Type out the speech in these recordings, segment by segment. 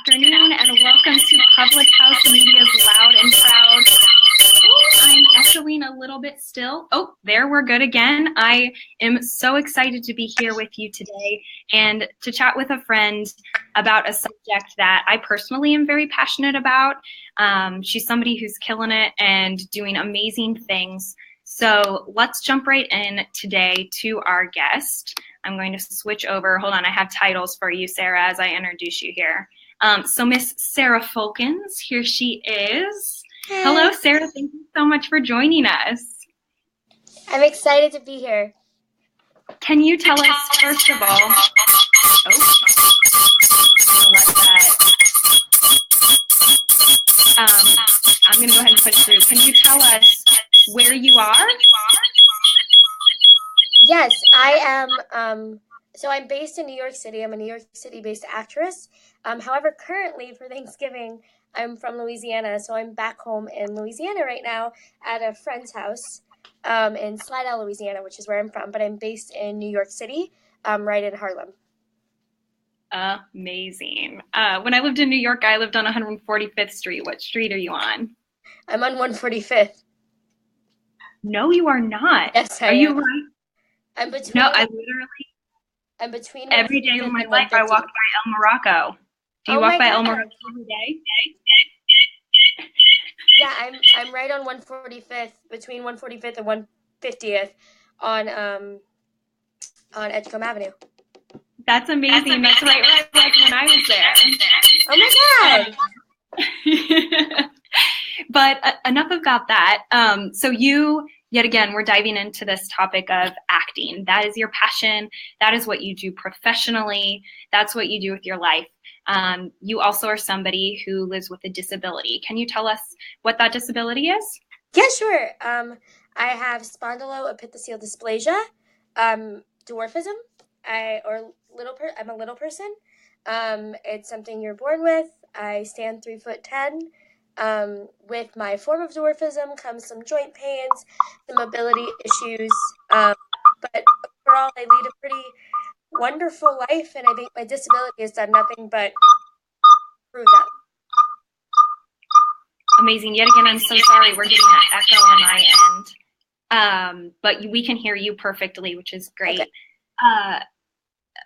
afternoon, and welcome to Public House Media's Loud and Proud. I'm echoing a little bit still. Oh, there, we're good again. I am so excited to be here with you today and to chat with a friend about a subject that I personally am very passionate about. She's somebody who's killing it and doing amazing things. So let's jump right in today to our guest. I'm going to switch over. Hold on, I have titles for you, Sarah, as I introduce you here. So Miss Sarah Folkins, here she is. Hi. Hello, Sarah. Thank you so much for joining us. I'm excited to be here. Can you tell us, first of all, I'm going to let that, I'm going to go ahead and push through. Can you tell us where you are? Yes, I am. So I'm based in New York City. I'm a New York City-based actress. However, currently for Thanksgiving, I'm from Louisiana, so I'm back home in Louisiana right now at a friend's house in Slidell, Louisiana, which is where I'm from. But I'm based in New York City, right in Harlem. Amazing. When I lived in New York, I lived on 145th Street. What street are you on? I'm on 145th. No, you are not. Yes, I am. Are you right? I'm between. No, I literally. I'm between. Every day of my life, I walk by El Morocco. Do you walk by El Morocco every day? Yeah, I'm right on 145th, between 145th and 150th on Edgecombe Avenue. That's amazing. That's right where I was when I was there. Oh my God. But enough about that. So you, yet again, we're diving into this topic of acting. That is your passion. That is what you do professionally. That's what you do with your life. You also are somebody who lives with a disability. Can you tell us what that disability is? Yeah, sure. I have spondyloepiphyseal dysplasia, dwarfism. I'm a little person. It's something you're born with. I stand 3'10". With my form of dwarfism comes some joint pains, some mobility issues. But overall, I lead a pretty wonderful life, and I think my disability has done nothing but prove that. Amazing. Yet again, I'm so sorry. We're getting an echo on my end. But we can hear you perfectly, which is great. Okay.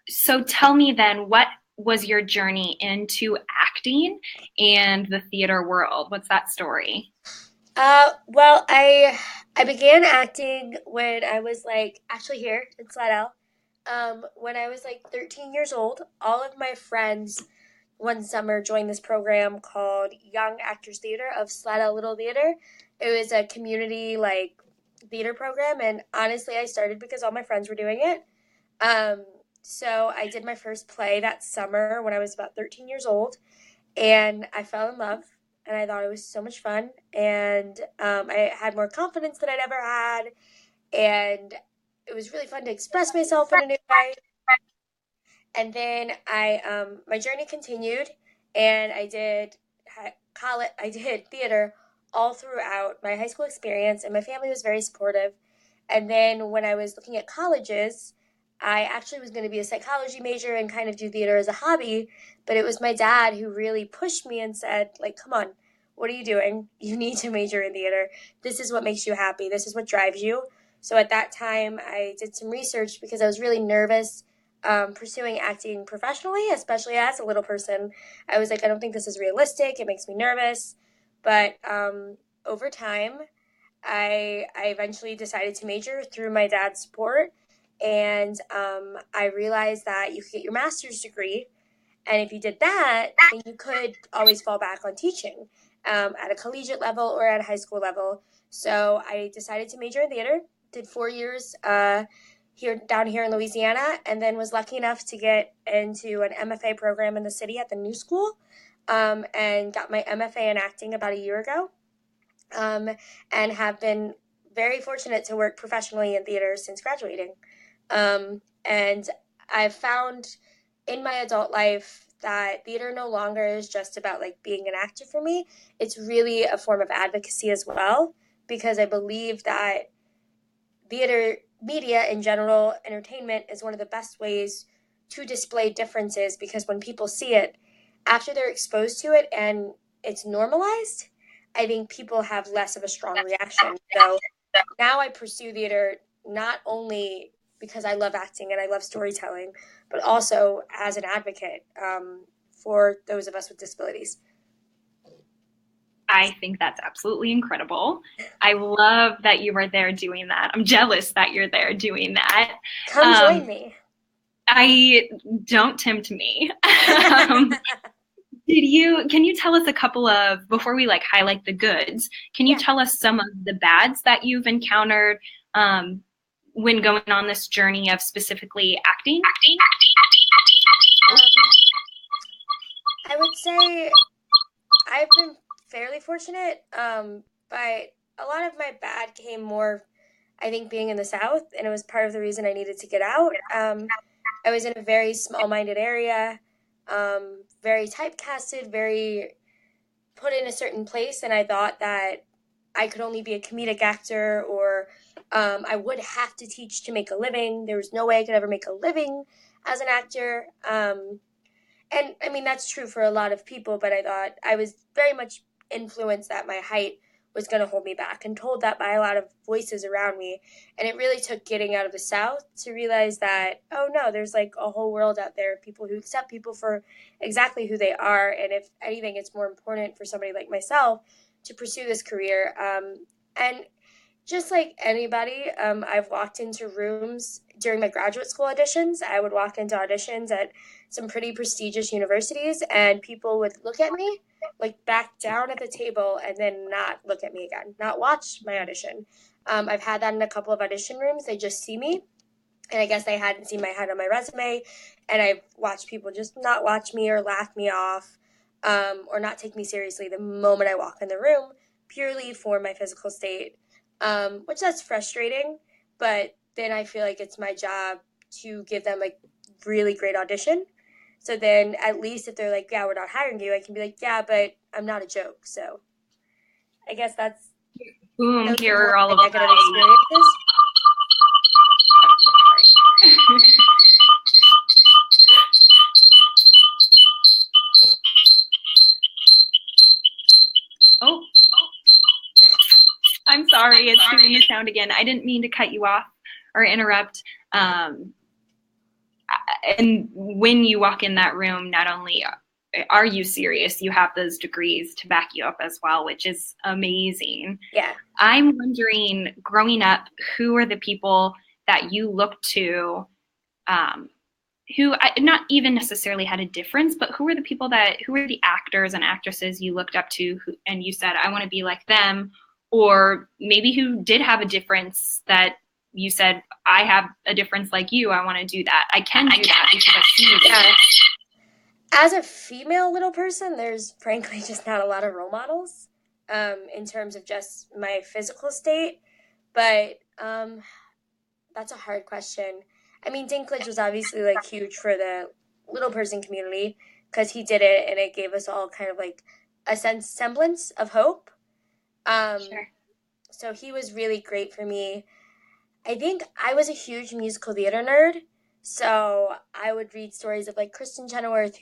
So tell me then, what was your journey into acting and the theater world? What's that story? Well, I began acting when I was actually here in Slidell. When I was 13 years old. All of my friends one summer joined this program called Young Actors Theater of Slidell Little Theater. It was a community theater program, and honestly, I started because all my friends were doing it. So I did my first play that summer when I was about 13 years old, and I fell in love, and I thought it was so much fun, and I had more confidence than I'd ever had, and it was really fun to express myself in a new way. And then my journey continued, and I did theater all throughout my high school experience, and my family was very supportive. And then when I was looking at colleges, I actually was going to be a psychology major and kind of do theater as a hobby, but it was my dad who really pushed me and said, come on, what are you doing? You need to major in theater. This is what makes you happy. This is what drives you. So at that time, I did some research because I was really nervous pursuing acting professionally, especially as a little person. I was I don't think this is realistic. It makes me nervous. But over time, I eventually decided to major through my dad's support. And I realized that you could get your master's degree. And if you did that, then you could always fall back on teaching at a collegiate level or at a high school level. So I decided to major in theater, did 4 years down here in Louisiana, and then was lucky enough to get into an MFA program in the city at the New School, and got my MFA in acting about a year ago, and have been very fortunate to work professionally in theater since graduating. And I've found in my adult life that theater no longer is just about being an actor for me. It's really a form of advocacy as well, because I believe that theater media in general, entertainment, is one of the best ways to display differences, because when people see it, after they're exposed to it and it's normalized, I think people have less of a strong reaction. So now I pursue theater not only because I love acting and I love storytelling, but also as an advocate for those of us with disabilities. I think that's absolutely incredible. I love that you are there doing that. I'm jealous that you're there doing that. Come join me. Don't tempt me. Can you tell us a couple of, before we like highlight the goods, can you tell us some of the bads that you've encountered when going on this journey of specifically acting? I would say I've been fairly fortunate, but a lot of my bad came more, I think, being in the South, and it was part of the reason I needed to get out. I was in a very small-minded area, very typecasted, very put in a certain place, and I thought that I could only be a comedic actor, or I would have to teach to make a living. There was no way I could ever make a living as an actor. And I mean, that's true for a lot of people, but I thought I was very much influenced that my height was going to hold me back, and told that by a lot of voices around me. And it really took getting out of the South to realize that, oh no, there's like a whole world out there, people who accept people for exactly who they are. And if anything, it's more important for somebody like myself to pursue this career. And just like anybody, I've walked into rooms during my graduate school auditions. I would walk into auditions at some pretty prestigious universities, and people would look at me, like back down at the table, and then not look at me again, not watch my audition. I've had that in a couple of audition rooms. They just see me, and I guess they hadn't seen my head on my resume, and I've watched people just not watch me or laugh me off, or not take me seriously the moment I walk in the room, purely for my physical state. Which that's frustrating, but then I feel like it's my job to give them a really great audition. So then at least if they're like, yeah, we're not hiring you, I can be like, yeah, but I'm not a joke. So I guess that's boom, here are all of negative experiences. Oh, I'm sorry, it's doing the sound again. I didn't mean to cut you off or interrupt. And when you walk in that room, not only are you serious, you have those degrees to back you up as well, which is amazing. Yeah. I'm wondering, growing up, who are the people that you look to who not even necessarily had a difference, but who were the actors and actresses you looked up to and you said, I want to be like them, or maybe who did have a difference that you said, I have a difference like you, I want to do that. I can do that because I see you. Yeah. As a female little person, there's frankly just not a lot of role models in terms of just my physical state, but that's a hard question. I mean, Dinklage was obviously like huge for the little person community because he did it and it gave us all kind of like a semblance of hope. Sure. So he was really great for me. I think I was a huge musical theater nerd, so I would read stories of like Kristen Chenoweth,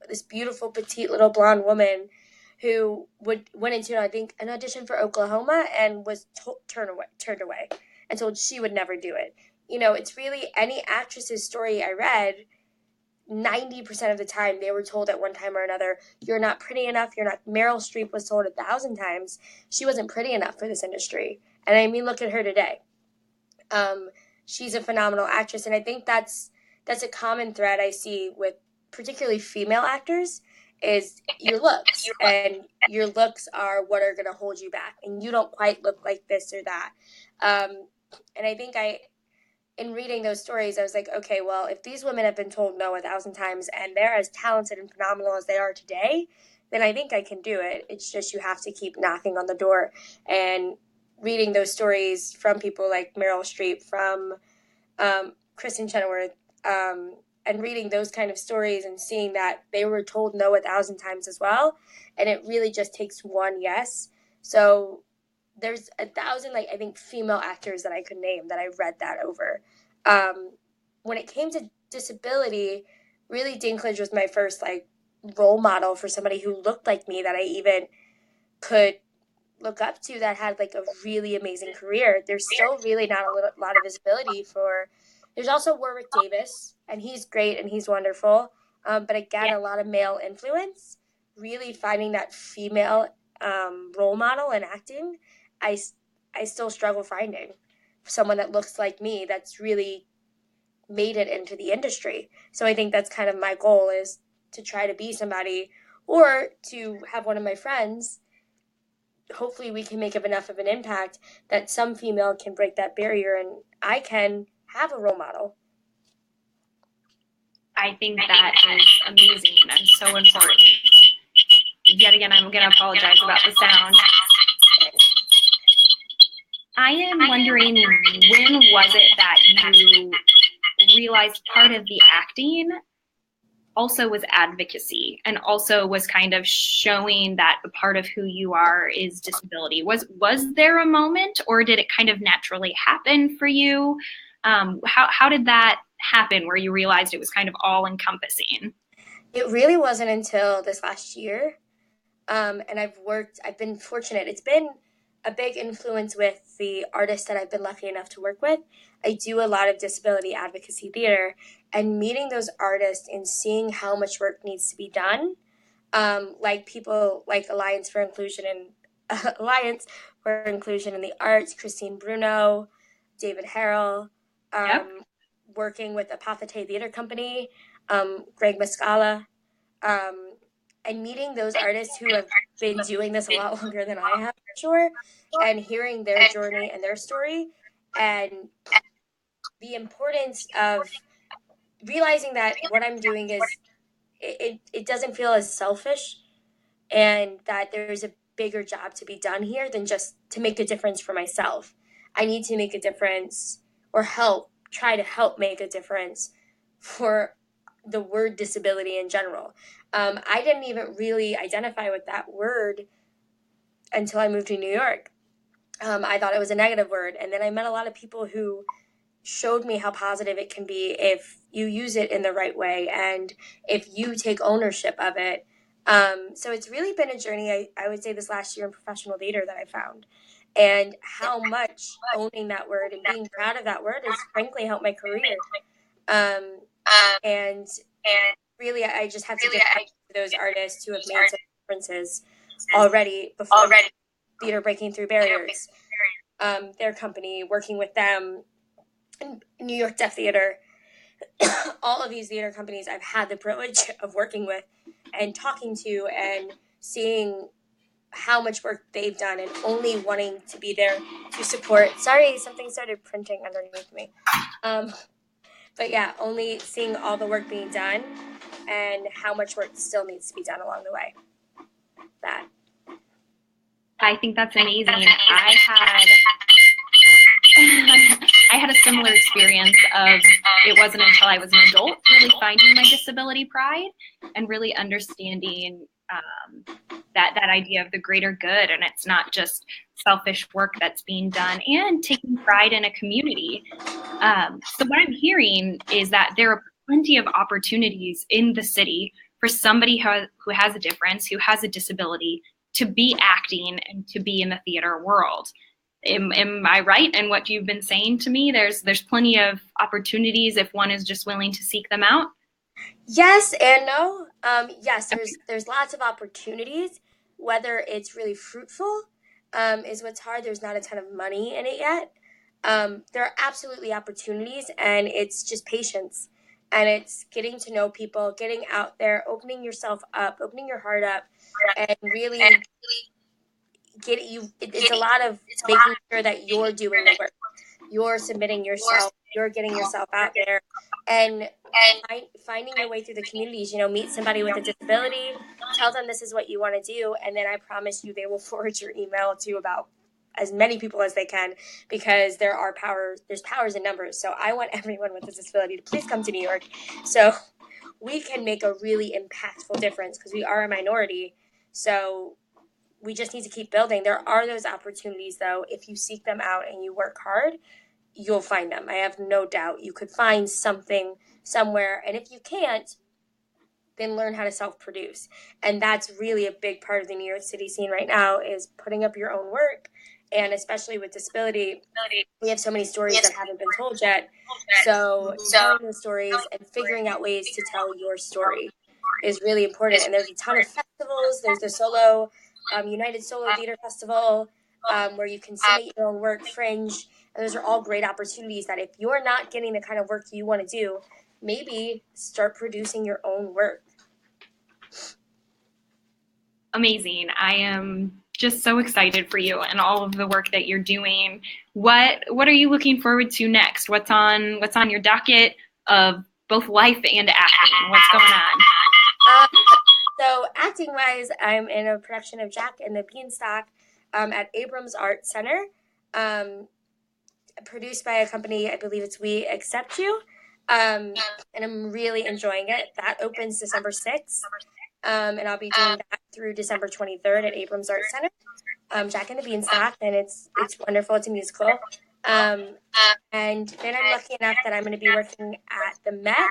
this beautiful petite little blonde woman who went into an audition for Oklahoma and was turned away and told she would never do it. You know, it's really any actress's story I read, 90% of the time they were told at one time or another, you're not pretty enough, you're not. Meryl Streep was told 1,000 times she wasn't pretty enough for this industry. And I mean, look at her today. She's a phenomenal actress, and I think that's a common thread I see with particularly female actors is your looks, and your looks are what are going to hold you back, and you don't quite look like this or that. And I think in reading those stories, I was like, okay, well, if these women have been told no 1,000 times and they're as talented and phenomenal as they are today, then I think I can do it. It's just you have to keep knocking on the door and reading those stories from people like Meryl Streep, from Kristen Chenoweth, and reading those kind of stories and seeing that they were told no 1,000 times as well. And it really just takes one yes. So there's 1,000, I think, female actors that I could name that I read that over. When it came to disability, really Dinklage was my first, role model for somebody who looked like me that I even could look up to that had like a really amazing career. There's still really not a lot of visibility for. There's also Warwick Davis, and he's great and he's wonderful. But again, a lot of male influence. Really finding that female role model in acting, I still struggle finding someone that looks like me that's really made it into the industry. So I think that's kind of my goal, is to try to be somebody, or to have one of my friends. Hopefully we can make enough of an impact that some female can break that barrier and I can have a role model. I think that is amazing and so important. Yet again, I'm going to apologize about the sound. I am wondering, when was it that you realized part of the acting also was advocacy, and also was kind of showing that a part of who you are is disability? Was there a moment, or did it kind of naturally happen for you? How did that happen, where you realized it was kind of all encompassing? It really wasn't until this last year. And I've been fortunate. It's been a big influence with the artists that I've been lucky enough to work with. I do a lot of disability advocacy theater, and meeting those artists and seeing how much work needs to be done, like people like Alliance for Inclusion in the Arts, Christine Bruno, David Harrell, Yep. working with Apothete Theater Company, Greg Muscala, and meeting those artists who have been doing this a lot longer than I have, for sure, and hearing their journey and their story, and the importance of realizing that what I'm doing is, it doesn't feel as selfish, and that there's a bigger job to be done here than just to make a difference for myself. I need to make a difference, or try to help make a difference for the word disability in general. I didn't even really identify with that word until I moved to New York. I thought it was a negative word, and then I met a lot of people who showed me how positive it can be if you use it in the right way and if you take ownership of it. So it's really been a journey, I would say, this last year in professional theater that I found, and how much owning that word and being proud of that word has frankly helped my career. And really, I just have to give credit to those artists who have made some differences already before theater breaking through barriers. Their company, working with them, New York Deaf Theater, all of these theater companies I've had the privilege of working with and talking to, and seeing how much work they've done, and only wanting to be there to support. Sorry, something started printing underneath me. But yeah, only seeing all the work being done and how much work still needs to be done along the way. That. I think that's amazing. I had a similar experience of, it wasn't until I was an adult really finding my disability pride and really understanding that idea of the greater good, and it's not just selfish work that's being done, and taking pride in a community. So what I'm hearing is that there are plenty of opportunities in the city for somebody who has a difference, who has a disability, to be acting and to be in the theater world. Am I right in what you've been saying to me? There's plenty of opportunities if one is just willing to seek them out. Yes and no. Yes, there's lots of opportunities. Whether it's really fruitful is what's hard. There's not a ton of money in it yet. There are absolutely opportunities, and it's just patience, and it's getting to know people, getting out there, opening yourself up, opening your heart up, and really it's a lot of making sure that you're doing the work, you're submitting yourself, you're getting yourself out there, and finding your way through the communities. Meet somebody with a disability, tell them this is what you want to do, and then I promise you they will forward your email to about as many people as they can, because there's powers in numbers. So I want everyone with a disability to please come to New York, so we can make a really impactful difference, because we are a minority. So we just need to keep building. There are those opportunities, though. If you seek them out and you work hard, you'll find them. I have no doubt you could find something somewhere. And if you can't, then learn how to self-produce. And that's really a big part of the New York City scene right now, is putting up your own work. And especially with disability, we have so many stories that haven't been told yet. So telling the stories and figuring out ways to tell your story is really important. And there's a ton of festivals. There's the United Solo Theater Festival, where you can submit your own work, Fringe. And those are all great opportunities that if you're not getting the kind of work you want to do, maybe start producing your own work. Amazing. I am just so excited for you and all of the work that you're doing. What are you looking forward to next? What's on your docket of both life and acting? What's going on? So acting-wise, I'm in a production of Jack and the Beanstalk at Abrams Art Center, produced by a company, I believe it's We Accept You, and I'm really enjoying it. That opens December 6th, and I'll be doing that through December 23rd at Abrams Art Center, Jack and the Beanstalk, and it's wonderful. It's a musical. And then I'm lucky enough that I'm going to be working at the Met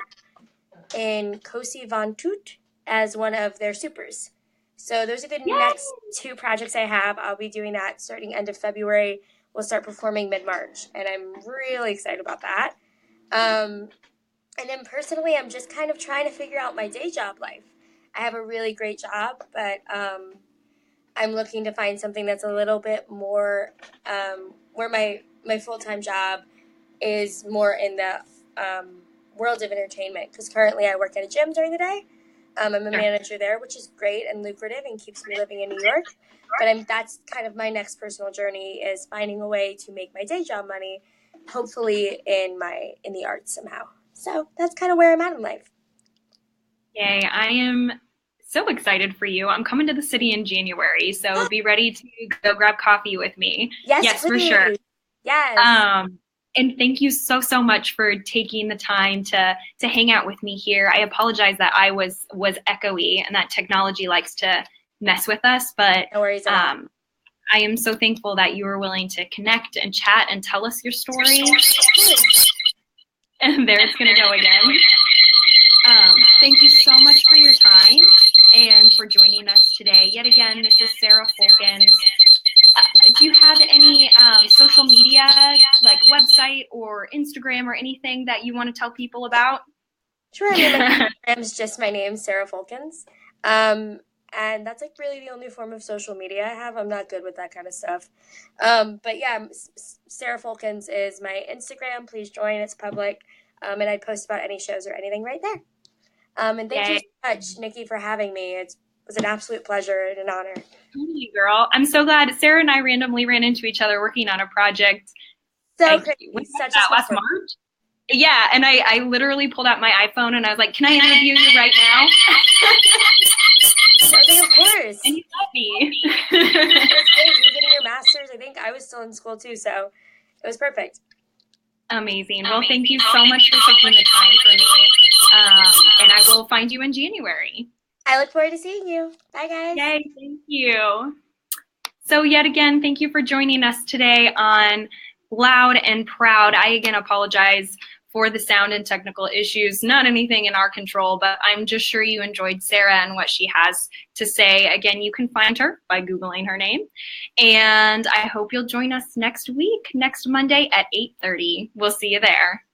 in Cosi Van Toot as one of their supers. So those are the next 2 projects I have. I'll be doing that starting end of February. We'll start performing mid-March, and I'm really excited about that. And then personally, I'm just kind of trying to figure out my day job life. I have a really great job, but I'm looking to find something that's a little bit more, where my full-time job is more in the world of entertainment, because currently I work at a gym during the day. I'm a manager there, which is great and lucrative and keeps me living in New York. But that's kind of my next personal journey, is finding a way to make my day job money, hopefully in the arts somehow. So that's kind of where I'm at in life. Yay, I am so excited for you. I'm coming to the city in January, so be ready to go grab coffee with me. Yes, for sure. Yes. And thank you so much for taking the time to hang out with me here. I apologize that I was echoey and that technology likes to mess with us, but no worries at all. I am so thankful that you were willing to connect and chat and tell us your story. And there it's going to go again. Thank you so much for your time and for joining us today. Yet again, this is Sarah Folkins. Do you have any social media, like website or Instagram or anything that you want to tell people about? Sure. I mean, my Instagram is just my name, Sarah Folkins. And that's like really the only form of social media I have. I'm not good with that kind of stuff. But yeah, Sarah Folkins is my Instagram. Please join. It's public. And I post about any shows or anything right there. And thank you so much, Nikki, for having me. It was an absolute pleasure and an honor. Totally, girl. I'm so glad Sarah and I randomly ran into each other working on a project. So crazy. Such a last March. Yeah, and I literally pulled out my iPhone and I was like, "Can I interview you right now?" Of course. And you got me. It was great. You getting your master's. I think I was still in school too, so it was perfect. Amazing. Well, thank you so much for taking the time for me. And I will find you in January. I look forward to seeing you. Bye, guys. Yay, thank you. So yet again, thank you for joining us today on Loud and Proud. I again apologize for the sound and technical issues, not anything in our control, but I'm just sure you enjoyed Sarah and what she has to say. Again, you can find her by Googling her name. And I hope you'll join us next week, next Monday at 8:30. We'll see you there.